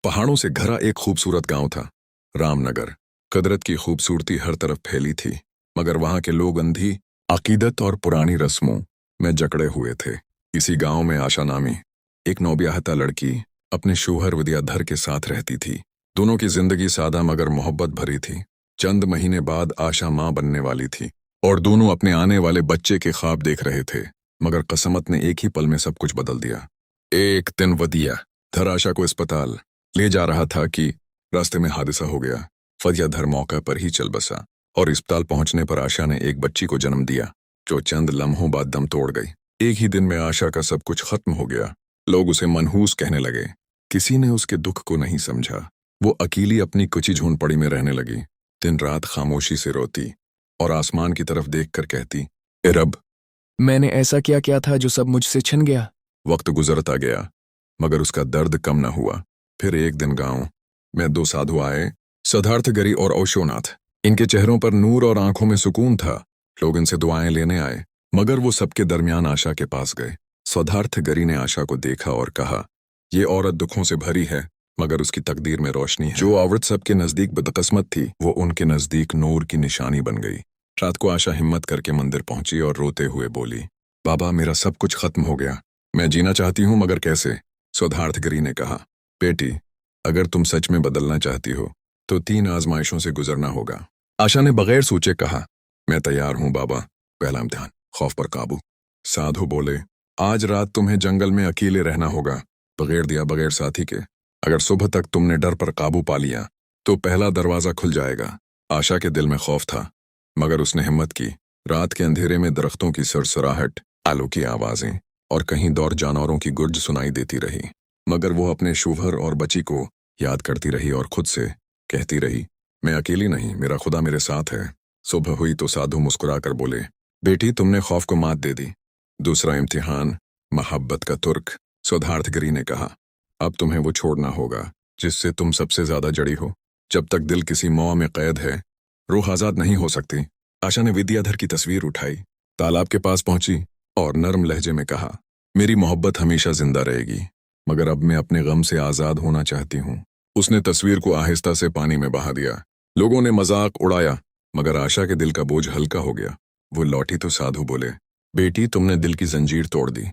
पहाड़ों से घरा एक खूबसूरत गांव था, रामनगर। कुदरत की खूबसूरती हर तरफ फैली थी, मगर वहां के लोग अंधी अकीदत और पुरानी रस्मों में जकड़े हुए थे। इसी गांव में आशा नामी एक नौब्याहता लड़की अपने शौहर विद्याधर के साथ रहती थी। दोनों की जिंदगी सादा मगर मोहब्बत भरी थी। चंद महीने बाद आशा मां बनने वाली थी और दोनों अपने आने वाले बच्चे के ख्वाब देख रहे थे, मगर कसमत ने एक ही पल में सब कुछ बदल दिया। एक दिन विद्याधर आशा को अस्पताल ले जा रहा था कि रास्ते में हादसा हो गया। विद्याधर मौका पर ही चल बसा और अस्पताल पहुंचने पर आशा ने एक बच्ची को जन्म दिया, जो चंद लम्हों बाद दम तोड़ गई। एक ही दिन में आशा का सब कुछ खत्म हो गया। लोग उसे मनहूस कहने लगे। किसी ने उसके दुख को नहीं समझा। वो अकेली अपनी कुची झोंपड़ी में रहने लगी, दिन रात खामोशी से रोती और आसमान की तरफ देखकर कहती, ए रब, मैंने ऐसा क्या किया था जो सब मुझसे छिन गया। वक्त गुजरता गया, मगर उसका दर्द कम न हुआ। फिर एक दिन गांव में दो साधु आए, सिद्धार्थगिरी और ओशोनाथ। इनके चेहरों पर नूर और आंखों में सुकून था। लोग इनसे दुआएं लेने आए, मगर वो सबके दरमियान आशा के पास गए। सिद्धार्थगिरी ने आशा को देखा और कहा, ये औरत दुखों से भरी है, मगर उसकी तकदीर में रोशनी है। जो औरत सबके नजदीक बदकिस्मत थी, वो उनके नजदीक नूर की निशानी बन गई। रात को आशा हिम्मत करके मंदिर पहुंची और रोते हुए बोली, बाबा, मेरा सब कुछ खत्म हो गया। मैं जीना चाहती हूं, मगर कैसे? सिद्धार्थगिरी ने कहा, बेटी, अगर तुम सच में बदलना चाहती हो तो 3 आजमाइशों से गुजरना होगा। आशा ने बगैर सोचे कहा, मैं तैयार हूं बाबा। पहला इम्तिहान, खौफ पर काबू। साधु बोले, आज रात तुम्हें जंगल में अकेले रहना होगा, बगैर दिया, बगैर साथी के। अगर सुबह तक तुमने डर पर काबू पा लिया तो पहला दरवाजा खुल जाएगा। आशा के दिल में खौफ था, मगर उसने हिम्मत की। रात के अंधेरे में दरख्तों की सरसराहट, आलों की आवाजें और कहीं दौर जानवरों की गुर्ज सुनाई देती रही, मगर वो अपने शौहर और बच्ची को याद करती रही और खुद से कहती रही, मैं अकेली नहीं, मेरा खुदा मेरे साथ है। सुबह हुई तो साधु मुस्कुराकर बोले, बेटी, तुमने खौफ को मात दे दी। दूसरा इम्तिहान, मोहब्बत का तुर्क। सिद्धार्थगिरी ने कहा, अब तुम्हें वो छोड़ना होगा जिससे तुम सबसे ज्यादा जड़ी हो। जब तक दिल किसी मोह में कैद है, रूह आजाद नहीं हो सकती। आशा ने विद्याधर की तस्वीर उठाई, तालाब के पास पहुंची और नरम लहजे में कहा, मेरी मोहब्बत हमेशा जिंदा रहेगी, मगर अब मैं अपने गम से आजाद होना चाहती हूँ। उसने तस्वीर को आहिस्ता से पानी में बहा दिया। लोगों ने मजाक उड़ाया, मगर आशा के दिल का बोझ हल्का हो गया। वो लौटी तो साधु बोले, बेटी, तुमने दिल की जंजीर तोड़ दी।